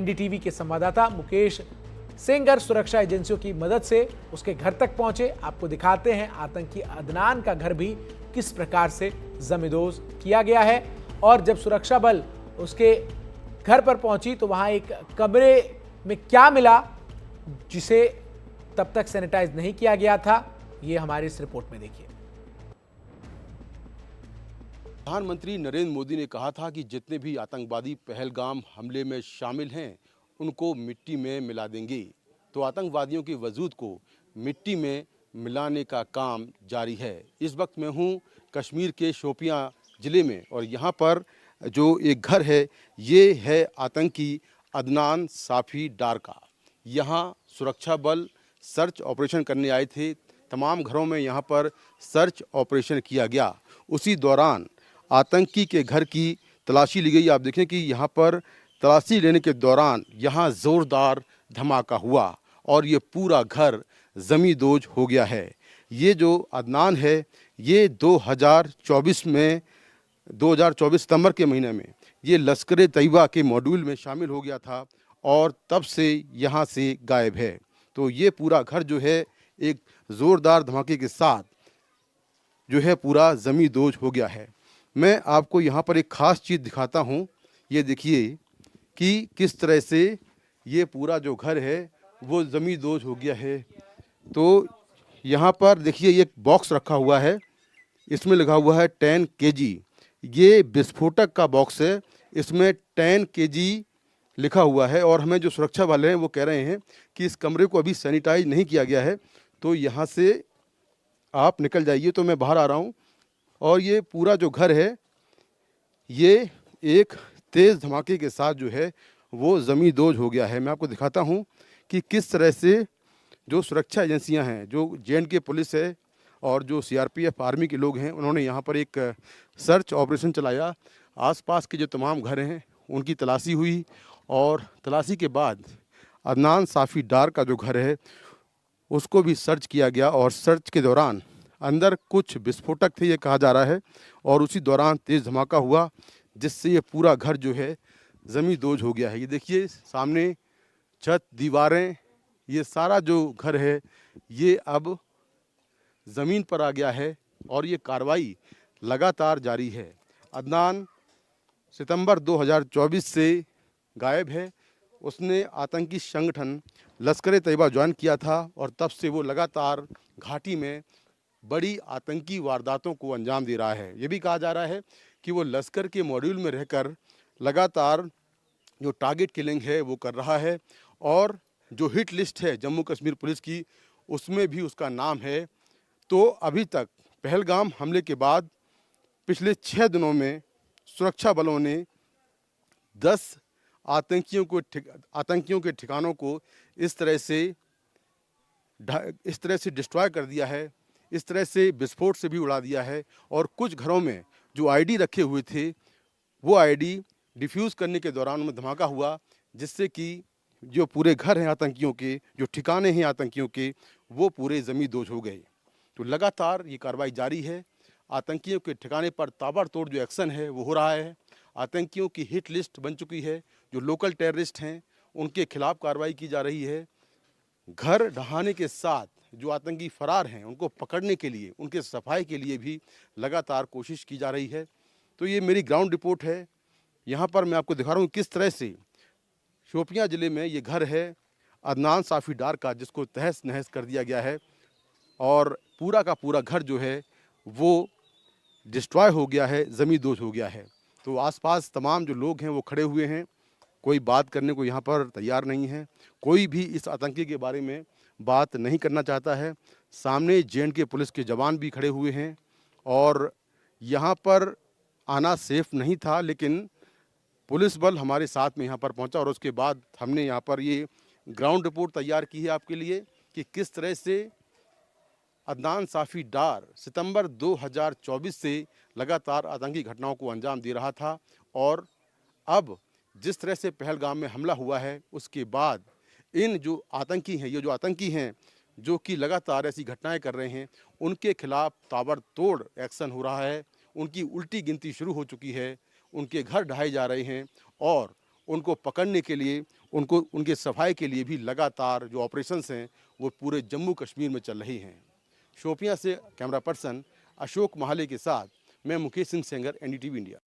NDTV के संवाददाता मुकेश सेंगर सुरक्षा एजेंसियों की मदद से उसके घर तक पहुंचे। आपको दिखाते हैं आतंकी अदनान का घर भी किस प्रकार से जमींदोज किया गया है। और जब सुरक्षा बल उसके घर पर पहुंची तो वहां एक कमरे में क्या मिला जिसे तब तक सैनिटाइज नहीं किया गया था, ये हमारी इस रिपोर्ट में देखिए। प्रधानमंत्री नरेंद्र मोदी ने कहा था कि जितने भी आतंकवादी पहलगाम हमले में शामिल हैं उनको मिट्टी में मिला देंगे। तो आतंकवादियों के वजूद को मिट्टी में मिलाने का काम जारी है। इस वक्त मैं हूं कश्मीर के शोपियां ज़िले में और यहां पर जो एक घर है ये है आतंकी अदनान साफ़ी डार का। यहां सुरक्षा बल सर्च ऑपरेशन करने आए थे। तमाम घरों में यहां पर सर्च ऑपरेशन किया गया। उसी दौरान आतंकी के घर की तलाशी ली गई। आप देखें कि यहाँ पर तलाशी लेने के दौरान यहाँ ज़ोरदार धमाका हुआ और ये पूरा घर ज़मींदोज हो गया है। ये जो अदनान है ये 2024 सितंबर के महीने में ये लश्कर तैयबा के मॉड्यूल में शामिल हो गया था और तब से यहाँ से गायब है। तो ये पूरा घर जो है एक ज़ोरदार धमाके के साथ जो है पूरा ज़मींदोज हो गया है। मैं आपको यहाँ पर एक ख़ास चीज़ दिखाता हूँ। ये देखिए कि किस तरह से ये पूरा जो घर है वो ज़मींदोज हो गया है। तो यहाँ पर देखिए एक बॉक्स रखा हुआ है, इसमें लिखा हुआ है 10 केजी। ये विस्फोटक का बॉक्स है, इसमें 10 केजी लिखा हुआ है और हमें जो सुरक्षा वाले हैं वो कह रहे हैं कि इस कमरे को अभी सैनिटाइज नहीं किया गया है, तो यहाँ से आप निकल जाइए। तो मैं बाहर आ रहा हूँ और ये पूरा जो घर है ये एक तेज़ धमाके के साथ जो है वो ज़मींदोज हो गया है। मैं आपको दिखाता हूँ कि किस तरह से जो सुरक्षा एजेंसियां हैं, जो जे.एंड.के पुलिस है और जो सीआरपीएफ आर्मी के लोग हैं, उन्होंने यहाँ पर एक सर्च ऑपरेशन चलाया। आसपास के जो तमाम घर हैं उनकी तलाशी हुई और तलाशी के बाद अदनान साफ़ी डार का जो घर है उसको भी सर्च किया गया और सर्च के दौरान अंदर कुछ विस्फोटक थे ये कहा जा रहा है और उसी दौरान तेज़ धमाका हुआ जिससे ये पूरा घर जो है ज़मींदोज हो गया है। ये देखिए सामने छत, दीवारें, ये सारा जो घर है ये अब ज़मीन पर आ गया है और ये कार्रवाई लगातार जारी है। अदनान सितंबर 2024 से गायब है। उसने आतंकी संगठन लश्कर तैयबा ज्वाइन किया था और तब से वो लगातार घाटी में बड़ी आतंकी वारदातों को अंजाम दे रहा है। ये भी कहा जा रहा है कि वो लश्कर के मॉड्यूल में रहकर लगातार जो टारगेट किलिंग है वो कर रहा है और जो हिट लिस्ट है जम्मू कश्मीर पुलिस की उसमें भी उसका नाम है। तो अभी तक पहलगाम हमले के बाद पिछले 6 दिनों में सुरक्षा बलों ने 10 आतंकियों के ठिकानों को इस तरह से डिस्ट्रॉय कर दिया है, इस तरह से विस्फोट से भी उड़ा दिया है और कुछ घरों में जो आईडी रखे हुए थे वो आईडी डिफ्यूज़ करने के दौरान उनमें धमाका हुआ जिससे कि जो पूरे घर हैं आतंकियों के, जो ठिकाने हैं आतंकियों के, वो पूरे ज़मींदोज हो गए। तो लगातार ये कार्रवाई जारी है। आतंकियों के ठिकाने पर ताबड़तोड़ जो एक्शन है वो हो रहा है। आतंकियों की हिट लिस्ट बन चुकी है। जो लोकल टेररिस्ट हैं उनके खिलाफ कार्रवाई की जा रही है। घर ढहाने के साथ जो आतंकी फरार हैं उनको पकड़ने के लिए, उनके सफाई के लिए भी लगातार कोशिश की जा रही है। तो ये मेरी ग्राउंड रिपोर्ट है। यहाँ पर मैं आपको दिखा रहा हूँ किस तरह से शोपियां ज़िले में ये घर है अदनान साफ़ी डार का, जिसको तहस नहस कर दिया गया है और पूरा का पूरा घर जो है वो डिस्ट्रॉय हो गया है, ज़मींदोज हो गया है। तो आसपास तमाम जो लोग हैं वो खड़े हुए हैं, कोई बात करने को यहाँ पर तैयार नहीं है। कोई भी इस आतंकी के बारे में बात नहीं करना चाहता है। सामने जे.एंड.के पुलिस के जवान भी खड़े हुए हैं और यहाँ पर आना सेफ नहीं था, लेकिन पुलिस बल हमारे साथ में यहाँ पर पहुँचा और उसके बाद हमने यहाँ पर ये ग्राउंड रिपोर्ट तैयार की है आपके लिए कि किस तरह से अदनान साफ़ी डार सितंबर 2024 से लगातार आतंकी घटनाओं को अंजाम दे रहा था और अब जिस तरह से पहलगाम में हमला हुआ है उसके बाद इन जो आतंकी हैं, ये जो आतंकी हैं जो कि लगातार ऐसी घटनाएं कर रहे हैं, उनके खिलाफ ताबड़तोड़ एक्शन हो रहा है। उनकी उल्टी गिनती शुरू हो चुकी है, उनके घर ढहाए जा रहे हैं और उनको पकड़ने के लिए उनको उनके सफाई के लिए भी लगातार जो ऑपरेशंस हैं वो पूरे जम्मू कश्मीर में चल रही हैं। शोपियां से कैमरा पर्सन अशोक महाले के साथ मैं मुकेश सिंह सेंगर, एनडीटीवी इंडिया।